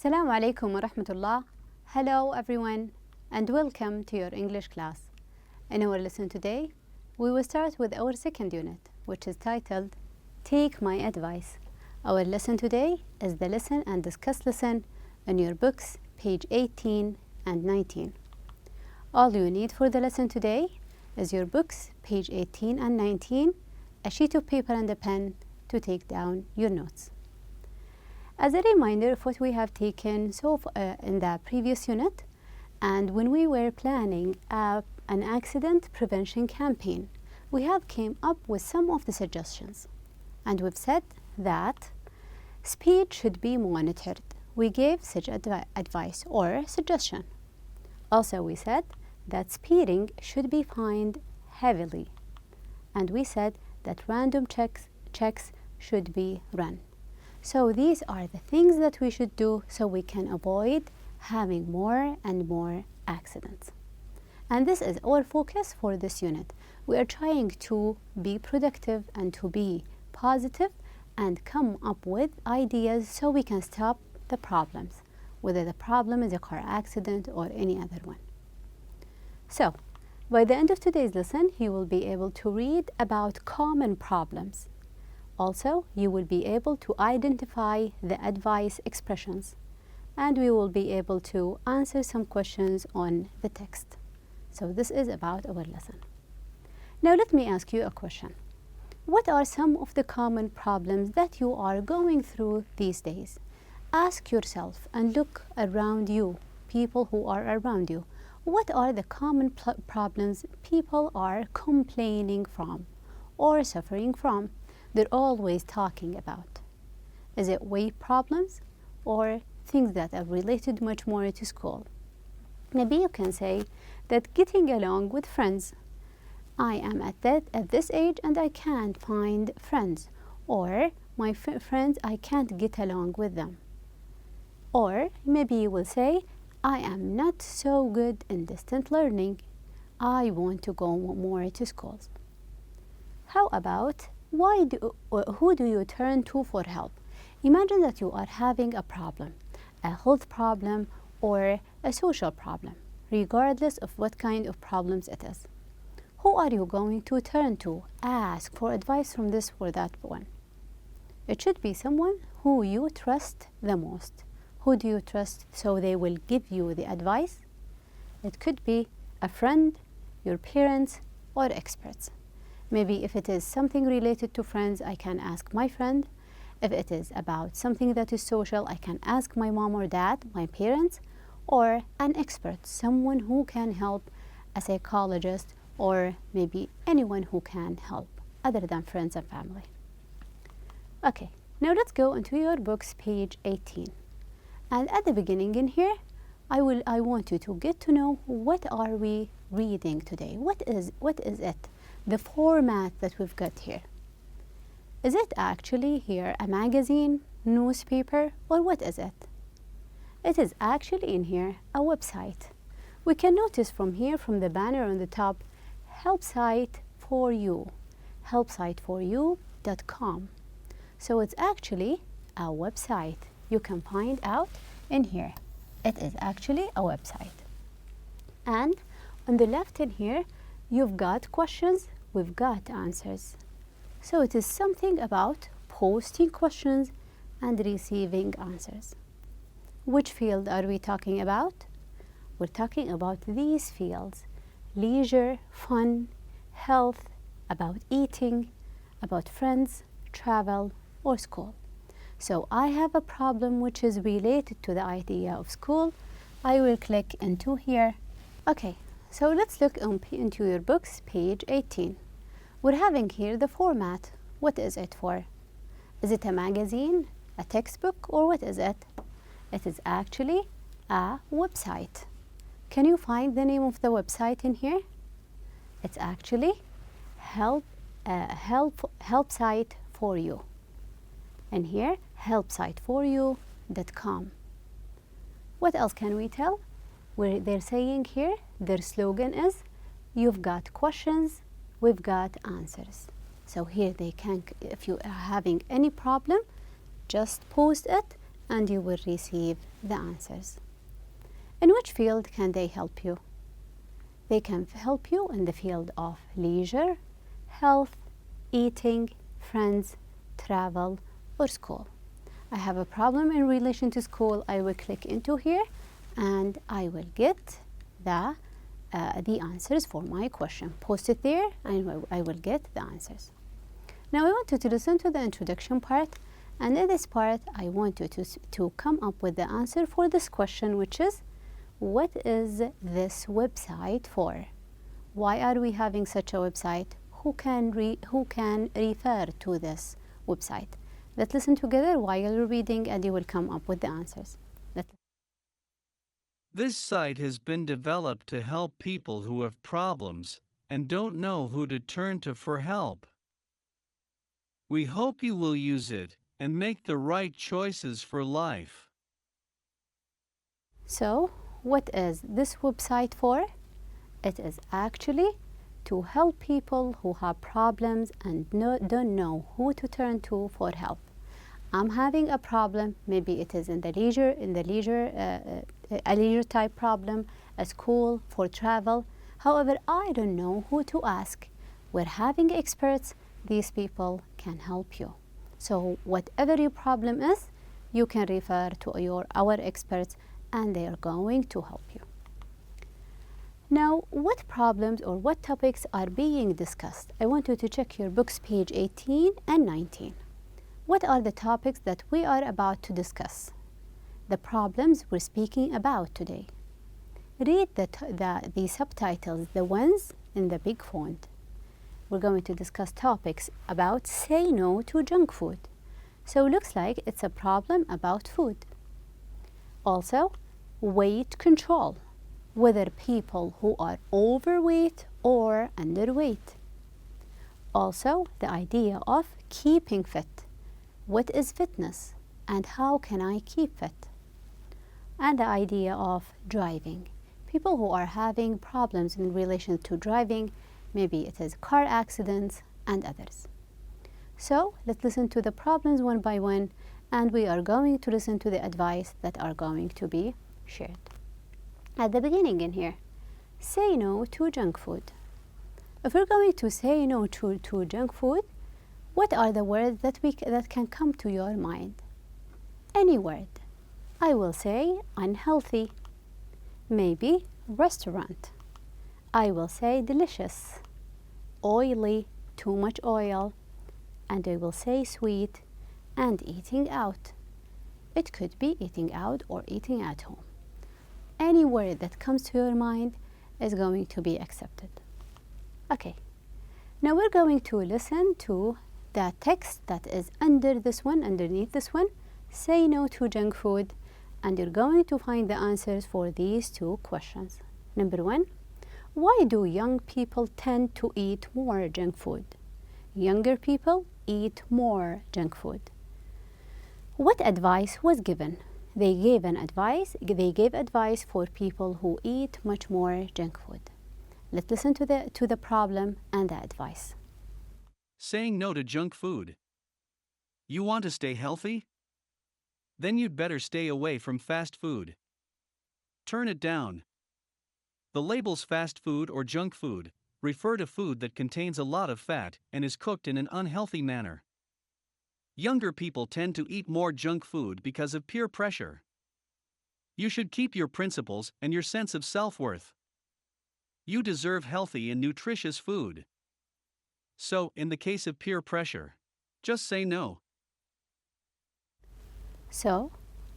Assalamu alaikum wa rahmatullah. Hello everyone and welcome to your English class. In our lesson today, we will start with our second unit, which is titled Take My Advice. Our lesson today is the listen and discuss lesson in your books, page 18 and 19. All you need for the lesson today is your books, page 18 and 19, a sheet of paper and a pen to take down your notes. As a reminder of what we have taken in the previous unit, and when we were planning an accident prevention campaign, we have came up with some of the suggestions. And we've said that speed should be monitored. We gave such advice or suggestion. Also, we said that speeding should be fined heavily. And we said that random checks should be run. So these are the things that we should do so we can avoid having more and more accidents. And this is our focus for this unit. We are trying to be productive and to be positive and come up with ideas so we can stop the problems, whether the problem is a car accident or any other one. So, by the end of today's lesson, you will be able to read about common problems. Also, you will be able to identify the advice expressions, and we will be able to answer some questions on the text. So this is about our lesson. Now let me ask you a question. What are some of the common problems that you are going through these days? Ask yourself and look around you, people who are around you. What are the common problems people are complaining from or suffering from? They're always talking about. Is it weight problems or things that are related much more to school? Maybe you can say that getting along with friends. I am at this age and I can't find friends, or my friends, I can't get along with them. Or maybe you will say, I am not so good in distant learning. I want to go more to schools. How about who do you turn to for help? Imagine that you are having a problem, a health problem or a social problem, regardless of what kind of problems it is. Who are you going to turn to? Ask for advice from this or that one. It should be someone who you trust the most. Who do you trust so they will give you the advice? It could be a friend, your parents, or experts. Maybe if it is something related to friends, I can ask my friend. If it is about something that is social, I can ask my mom or dad, my parents, or an expert, someone who can help, a psychologist, or maybe anyone who can help other than friends and family. Okay, now let's go into your books, page 18. And at the beginning in here, I want you to get to know what are we reading today. What is it? The format that we've got here. Is it actually here a magazine, newspaper, or what is it? It is actually in here a website. We can notice from here, from the banner on the top, help site for you, helpsiteforyou.com. So it's actually a website. You can find out in here. It is actually a website. And on the left in here, you've got questions, we've got answers. So it is something about posting questions and receiving answers. Which field are we talking about? We're talking about these fields: leisure, fun, health, about eating, about friends, travel, or school. So I have a problem which is related to the idea of school. I will click into here. Okay. So let's look into your books, page 18. We're having here the format. What is it for? Is it a magazine, a textbook, or what is it? It is actually a website. Can you find the name of the website in here? It's actually help site for you. And here, helpsiteforyou.com. What else can we tell? Where they're saying here, their slogan is, you've got questions, we've got answers. So here they can, if you are having any problem, just post it and you will receive the answers. In which field can they help you? They can help you in the field of leisure, health, eating, friends, travel, or school. I have a problem in relation to school. I will click into here and I will get the answers for my question. Post it there and I will get the answers. Now I want you to listen to the introduction part, and in this part I want you to come up with the answer for this question, which is, what is this website for? Why are we having such a website? Who can refer to this website? Let's listen together while you're reading and you will come up with the answers. This site has been developed to help people who have problems and don't know who to turn to for help. We hope you will use it and make the right choices for life. So, what is this website for? It is actually to help people who have problems and don't know who to turn to for help. I'm having a problem, maybe it is a leisure type problem, a school, for travel. However, I don't know who to ask. We're having experts. These people can help you. So whatever your problem is, you can refer to our experts and they are going to help you. Now, what problems or what topics are being discussed? I want you to check your books, page 18 and 19. What are the topics that we are about to discuss? The problems we're speaking about today. Read the subtitles, the ones in the big font. We're going to discuss topics about say no to junk food. So it looks like it's a problem about food. Also, weight control, whether people who are overweight or underweight. Also, the idea of keeping fit. What is fitness and how can I keep fit? And the idea of driving. People who are having problems in relation to driving, maybe it is car accidents and others. So let's listen to the problems one by one, and we are going to listen to the advice that are going to be shared. At the beginning in here, say no to junk food. If we're going to say no to junk food, what are the words that can come to your mind? Any word. I will say unhealthy. Maybe restaurant. I will say delicious. Oily, too much oil. And I will say sweet and eating out. It could be eating out or eating at home. Any word that comes to your mind is going to be accepted. Okay. Now we're going to listen to the text that is underneath this one, say no to junk food, and you're going to find the answers for these two questions. Number one, why do young people tend to eat more junk food? Younger people eat more junk food. What advice was given? They gave advice for people who eat much more junk food. Let's listen to the problem and the advice. Saying no to junk food. You want to stay healthy? Then you'd better stay away from fast food. Turn it down. The labels fast food or junk food refer to food that contains a lot of fat and is cooked in an unhealthy manner. Younger people tend to eat more junk food because of peer pressure. You should keep your principles and your sense of self-worth. You deserve healthy and nutritious food. So, in the case of peer pressure, just say no. So,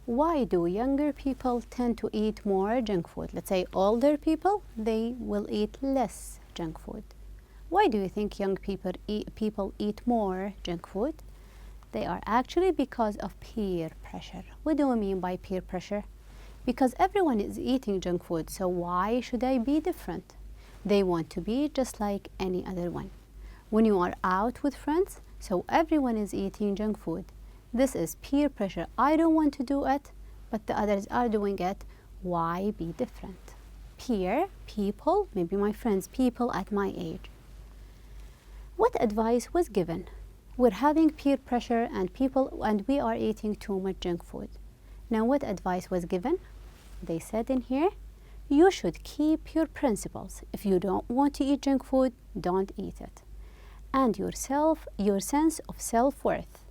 why do younger people tend to eat more junk food? Let's say older people, they will eat less junk food. Why do you think young people eat more junk food? They are actually because of peer pressure. What do we mean by peer pressure? Because everyone is eating junk food, so why should I be different? They want to be just like any other one. When you are out with friends, so everyone is eating junk food. This is peer pressure. I don't want to do it, but the others are doing it. Why be different? Peer, people, maybe my friends, people at my age. What advice was given? We're having peer pressure and we are eating too much junk food. Now, what advice was given? They said in here, you should keep your principles. If you don't want to eat junk food, don't eat it. And your sense of self-worth.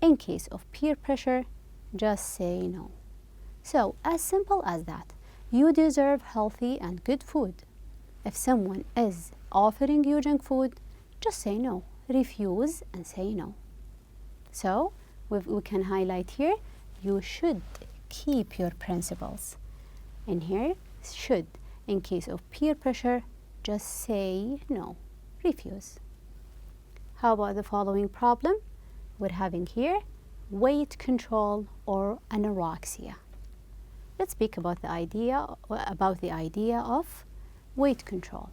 In case of peer pressure, just say no. So, as simple as that, you deserve healthy and good food. If someone is offering you junk food, just say no. Refuse and say no. So, we can highlight here, you should keep your principles. In here, should. In case of peer pressure, just say no. Refuse. How about the following problem? We're having here weight control or anorexia. Let's speak about the idea of weight control.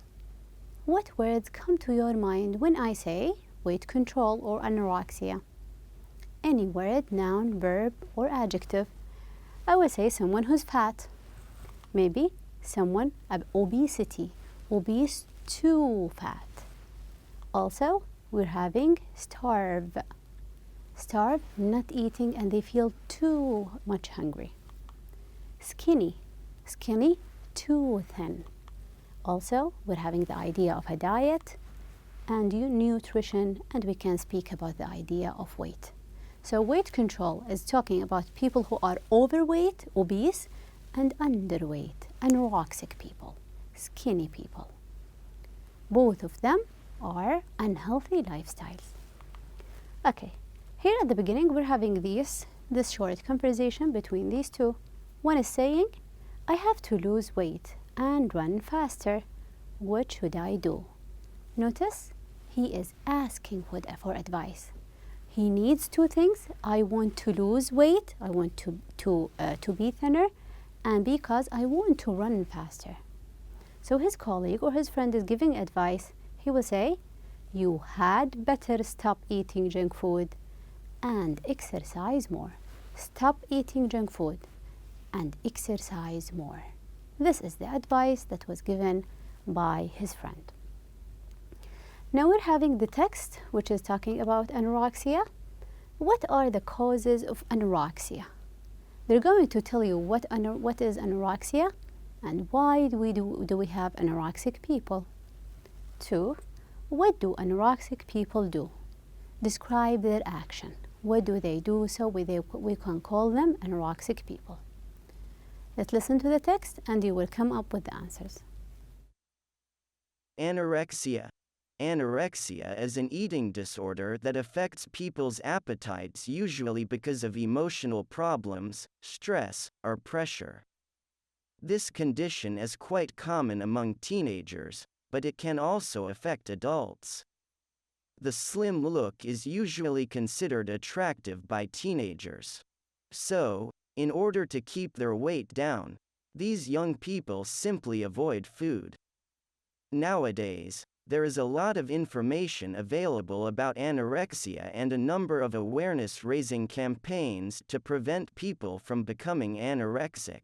What words come to your mind when I say weight control or anorexia? Any word, noun, verb, or adjective. I will say someone who's fat. Maybe someone obesity, obese, too fat. Also, we're having starve. Starve, not eating, and they feel too much hungry. Skinny, skinny, too thin. Also, we're having the idea of a diet and nutrition, and we can speak about the idea of weight. So weight control is talking about people who are overweight, obese, and underweight, anorexic people, skinny people. Both of them are unhealthy lifestyles. Okay, here at the beginning we're having this short conversation between these two. One is saying, I have to lose weight and run faster. What should I do? Notice he is asking for advice. He needs two things. I want to lose weight. I want to be thinner, and because I want to run faster. So his colleague or his friend is giving advice. He will say, you had better stop eating junk food and exercise more. Stop eating junk food and exercise more. This is the advice that was given by his friend. Now we're having the text, which is talking about anorexia. What are the causes of anorexia? They're going to tell you what is anorexia and why do we have anorexic people. 2, what do anorexic people do? Describe their action. What do they do so we can call them anorexic people? Let's listen to the text and you will come up with the answers. Anorexia. Anorexia is an eating disorder that affects people's appetites usually because of emotional problems, stress, or pressure. This condition is quite common among teenagers, but it can also affect adults. The slim look is usually considered attractive by teenagers. So, in order to keep their weight down, these young people simply avoid food. Nowadays, there is a lot of information available about anorexia and a number of awareness-raising campaigns to prevent people from becoming anorexic.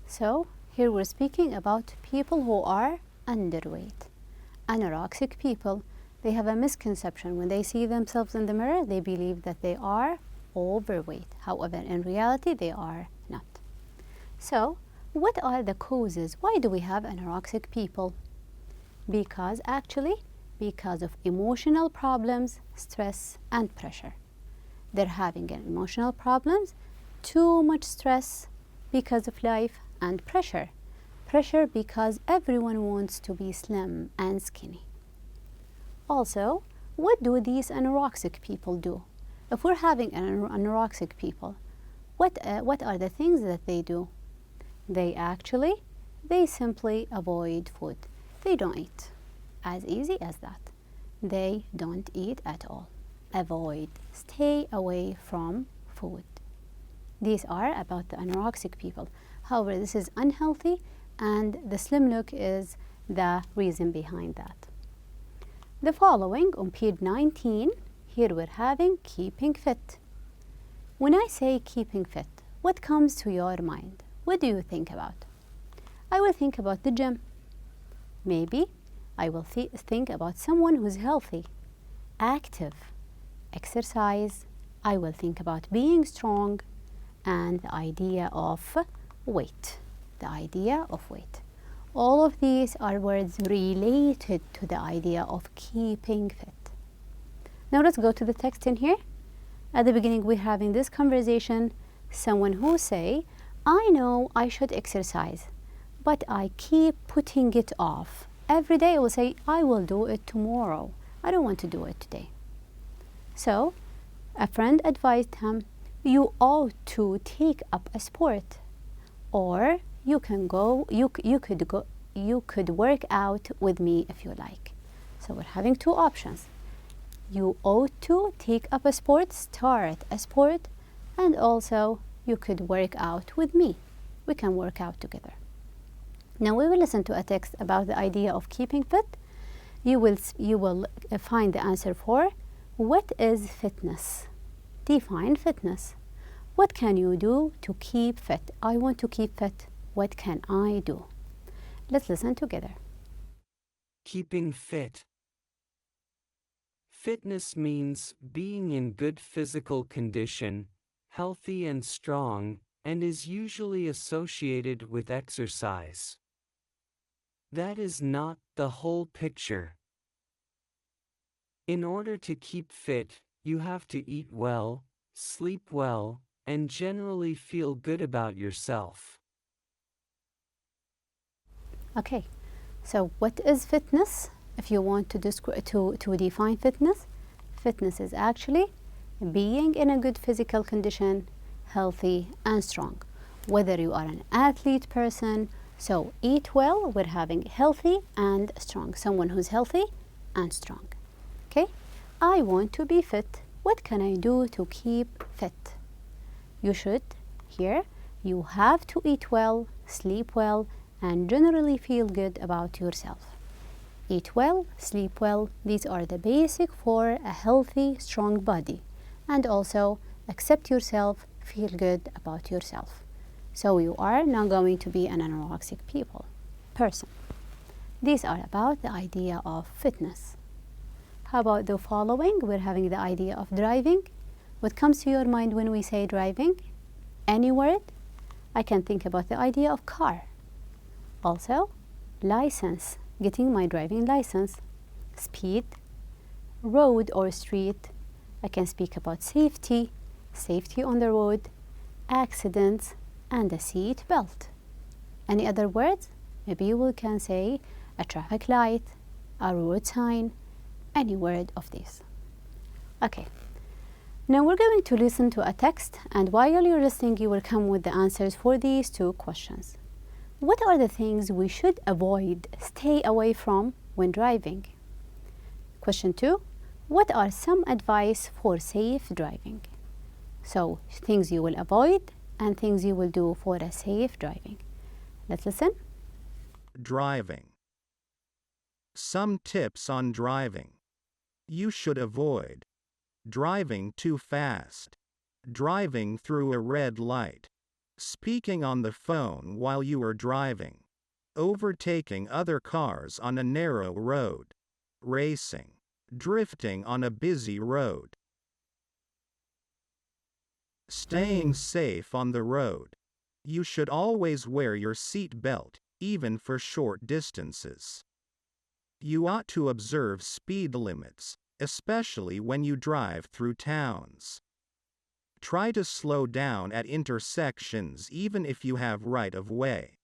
So, here we're speaking about people who are underweight. Anorexic people, they have a misconception. When they see themselves in the mirror, they believe that they are overweight. However, in reality, they are not. So, what are the causes? Why do we have anorexic people? Because of emotional problems, stress, and pressure. They're having emotional problems, too much stress because of life, and pressure. Pressure because everyone wants to be slim and skinny. Also, what do these anorexic people do? If we're having anorexic people, what are the things that they do? They simply avoid food. They don't eat. As easy as that. They don't eat at all. Avoid. Stay away from food. These are about the anorexic people. However, this is unhealthy, and the slim look is the reason behind that. The following on page 19, here we're having keeping fit. When I say keeping fit, what comes to your mind? What do you think about? I will think about the gym. Maybe I will think about someone who's healthy, active, exercise. I will think about being strong, and the idea of weight. The idea of weight. All of these are words related to the idea of keeping fit. Now let's go to the text in here. At the beginning, we're having this conversation. Someone who say, I know I should exercise, but I keep putting it off. Every day I will say, I will do it tomorrow. I don't want to do it today. So a friend advised him, you ought to take up a sport, or you could work out with me if you like. So we're having two options. You ought to take up a sport, start a sport, and also you could work out with me. We can work out together. Now we will listen to a text about the idea of keeping fit. You will find the answer for what is fitness? Define fitness. What can you do to keep fit? I want to keep fit. What can I do? Let's listen together. Keeping fit. Fitness means being in good physical condition, healthy and strong, and is usually associated with exercise. That is not the whole picture. In order to keep fit, you have to eat well, sleep well, and generally feel good about yourself. Okay, so what is fitness? If you want to define fitness, fitness is actually being in a good physical condition, healthy and strong. Whether you are an athlete person, so eat well, we're having healthy and strong. Someone who's healthy and strong. Okay, I want to be fit. What can I do to keep fit? You should, here, you have to eat well, sleep well, and generally feel good about yourself. Eat well, sleep well, these are the basic for a healthy, strong body. And also, accept yourself, feel good about yourself. So you are not going to be an anorexic person. These are about the idea of fitness. How about the following? We're having the idea of driving. What comes to your mind when we say driving? Any word? I can think about the idea of car. Also, license, getting my driving license. Speed, road or street. I can speak about safety, safety on the road, accidents, and a seat belt. Any other words? Maybe we can say a traffic light, a road sign, any word of these. Okay, now we're going to listen to a text, and while you're listening, you will come with the answers for these two questions. What are the things we should avoid, stay away from when driving? Question 2, what are some advice for safe driving? So, things you will avoid and things you will do for a safe driving. Let's listen. Driving. Some tips on driving. You should avoid driving too fast, driving through a red light, speaking on the phone while you are driving, overtaking other cars on a narrow road, racing, drifting on a busy road. Staying safe on the road. You should always wear your seat belt, even for short distances. You ought to observe speed limits, especially when you drive through towns. Try to slow down at intersections even if you have right of way.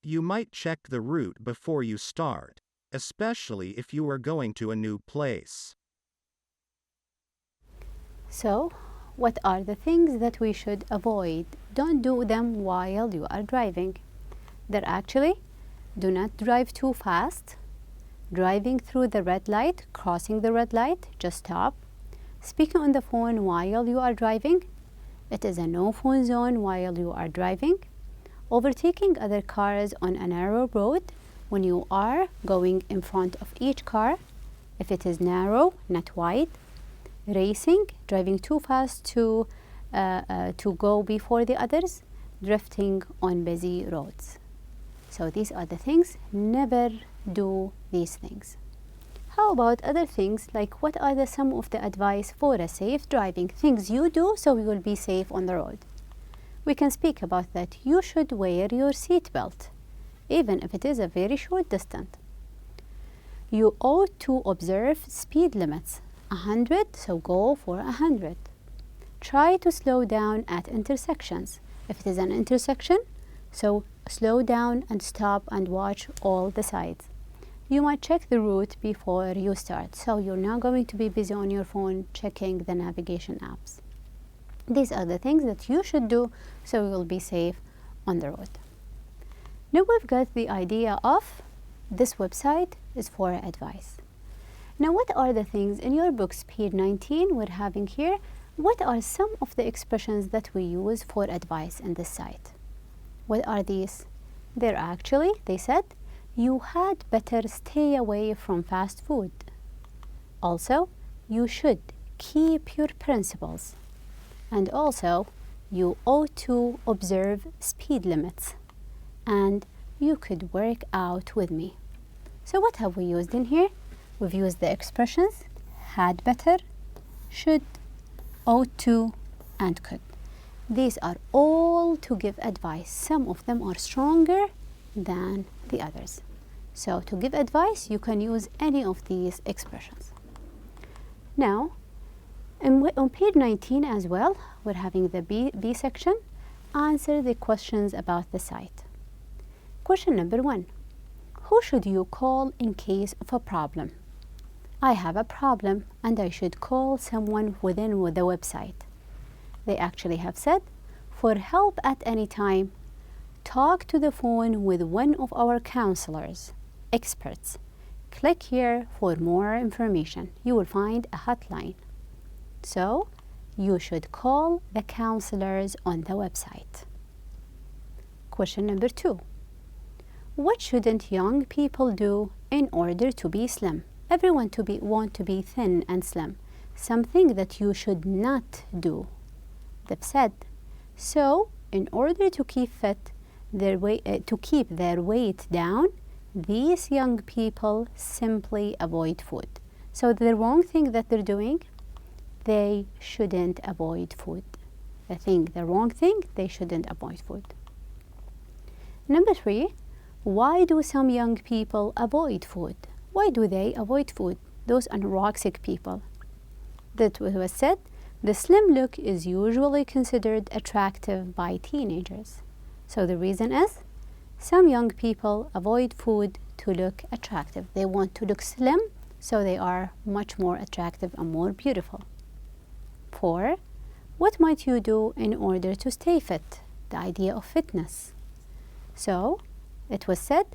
You might check the route before you start, especially if you are going to a new place. So, what are the things that we should avoid? Don't do them while you are driving. They're actually, do not drive too fast, driving through the red light, crossing the red light, just stop. Speaking on the phone while you are driving, it is a no phone zone while you are driving. Overtaking other cars on a narrow road when you are going in front of each car, if it is narrow, not wide. Racing, driving too fast to go before the others, drifting on busy roads. So these are the things, never do these things. How about other things, like what are some of the advice for a safe driving? Things you do so you will be safe on the road. we can speak about that you should wear your seatbelt, even if it is a very short distance. You ought to observe speed limits. 100, so go for 100. Try to slow down at intersections. If it is an intersection, so slow down and stop and watch all the sides. You might check the route before you start, so you're not going to be busy on your phone checking the navigation apps. These are the things that you should do so you will be safe on the road. Now we've got the idea of this website is for advice. Now what are the things in your books, page 19, we're having here, what are some of the expressions that we use for advice in this site? What are these? They're actually, they said, you had better stay away from fast food. Also, you should keep your principles. And also, you ought to observe speed limits. And you could work out with me. So what have we used in here? We've used the expressions had better, should, ought to, and could. These are all to give advice. Some of them are stronger than the others. So to give advice, you can use any of these expressions. Now, on page 19 as well, we're having the B section. Answer the questions about the site. Question number 1. Who should you call in case of a problem? I have a problem and I should call someone within the website. They actually have said, for help at any time, talk to the phone with one of our counselors, experts. Click here for more information. You will find a hotline. So, you should call the counselors on the website. Question number 2. What shouldn't young people do in order to be slim? Everyone want to be thin and slim. Something that you should not do. They've said, so in order to keep fit, to keep their weight down, these young people simply avoid food. So the wrong thing that they're doing, they shouldn't avoid food. The wrong thing, they shouldn't avoid food. Number 3, why do some young people avoid food? Why do they avoid food? Those anorexic people. That was said, the slim look is usually considered attractive by teenagers. So the reason is, some young people avoid food to look attractive. They want to look slim, so they are much more attractive and more beautiful. 4. What might you do in order to stay fit? The idea of fitness. So, it was said,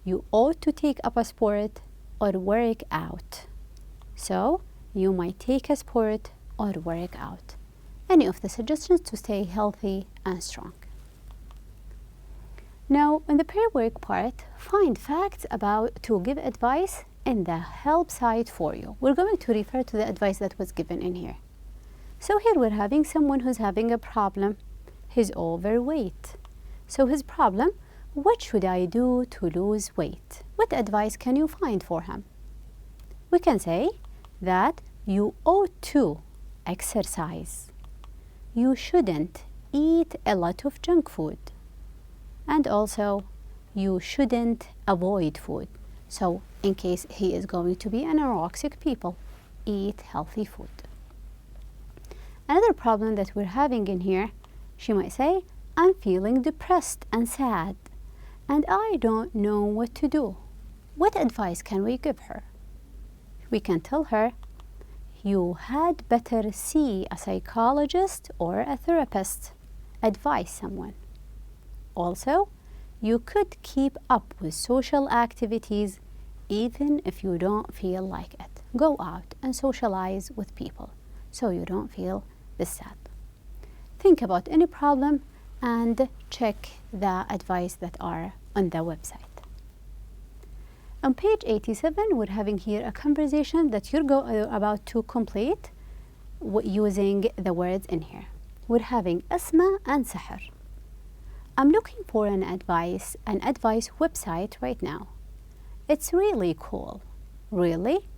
you ought to take up a sport or work out. So, you might take a sport or work out. Any of the suggestions to stay healthy and strong. Now, in the pair work part, find facts to give advice in the help site for you. We're going to refer to the advice that was given in here. So here we're having someone who's having a problem. He's overweight. So his problem, what should I do to lose weight? What advice can you find for him? We can say that you ought to exercise. You shouldn't eat a lot of junk food. And also, you shouldn't avoid food. So, in case he is going to be anorexic people, eat healthy food. Another problem that we're having in here, she might say, I'm feeling depressed and sad, and I don't know what to do. What advice can we give her? We can tell her, you had better see a psychologist or a therapist. Advise someone. Also, you could keep up with social activities even if you don't feel like it. Go out and socialize with people so you don't feel this sad. Think about any problem and check the advice that are on the website. On page 87, we're having here a conversation that you're about to complete using the words in here. We're having Asma and Sahar. I'm looking for an advice website right now. It's really cool. Really?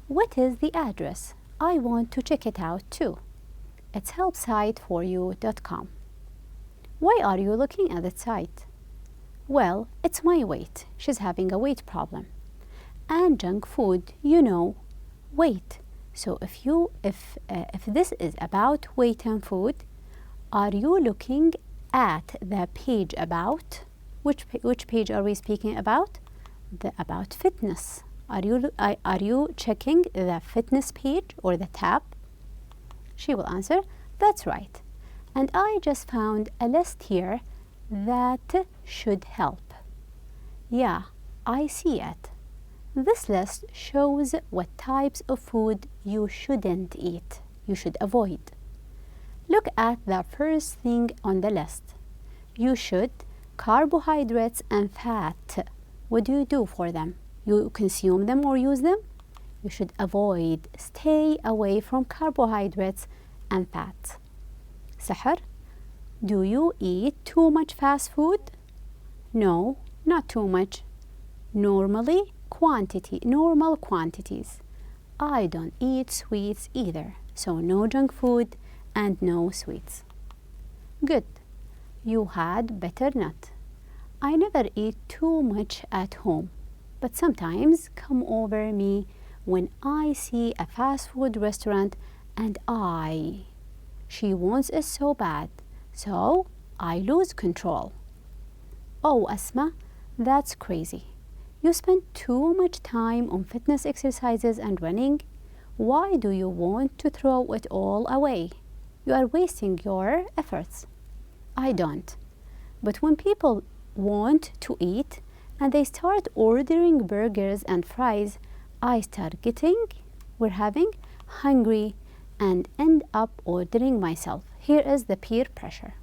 What is the address? I want to check it out too. It's helpsiteforyou.com. Why are you looking at that site? Well, it's my weight. She's having a weight problem. And junk food, you know, weight. So if this is about weight and food, are you looking at the page about? Which page are we speaking about? The about fitness. Are you checking the fitness page or the tab? She will answer, that's right. And I just found a list here that should help. Yeah, I see it. This list shows what types of food you shouldn't eat, you should avoid. Look at the first thing on the list. You should carbohydrates and fat. What do you do for them? You consume them or use them? You should avoid, stay away from carbohydrates and fat. Sahar, do you eat too much fast food? No, not too much. Normal quantities. I don't eat sweets either, so no junk food and no sweets. Good. You had better not. I never eat too much at home, but sometimes come over me when I see a fast food restaurant and she wants it so bad, so I lose control. Oh, Asma, that's crazy. You spend too much time on fitness exercises and running. Why do you want to throw it all away? You are wasting your efforts. I don't. But when people want to eat and they start ordering burgers and fries, I start having hungry and end up ordering myself. Here is the peer pressure.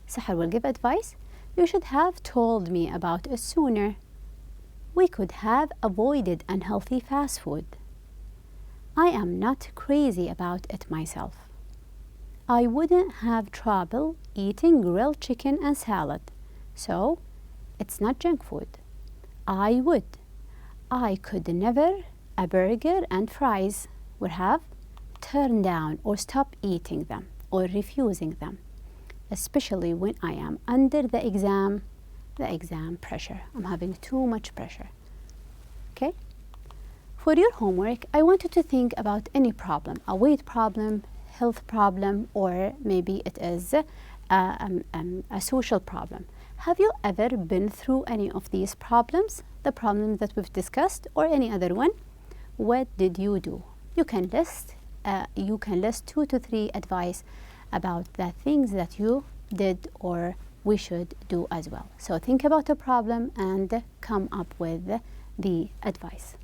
Sahar will give advice. You should have told me about it sooner. We could have avoided unhealthy fast food. I am not crazy about it myself. I wouldn't have trouble eating grilled chicken and salad, so it's not junk food. I could never a burger and fries would have turned down or stopped eating them or refusing them, especially when I am under the exam pressure. I'm having too much pressure. Okay? For your homework, I want you to think about any problem, a weight problem, health problem, or maybe it is a social problem. Have you ever been through any of these problems, the problems that we've discussed, or any other one? What did you do? You can list 2 to 3 advice about the things that you did or we should do as well. So think about a problem and come up with the advice.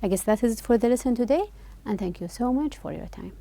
I guess that is it for the lesson today, and thank you so much for your time.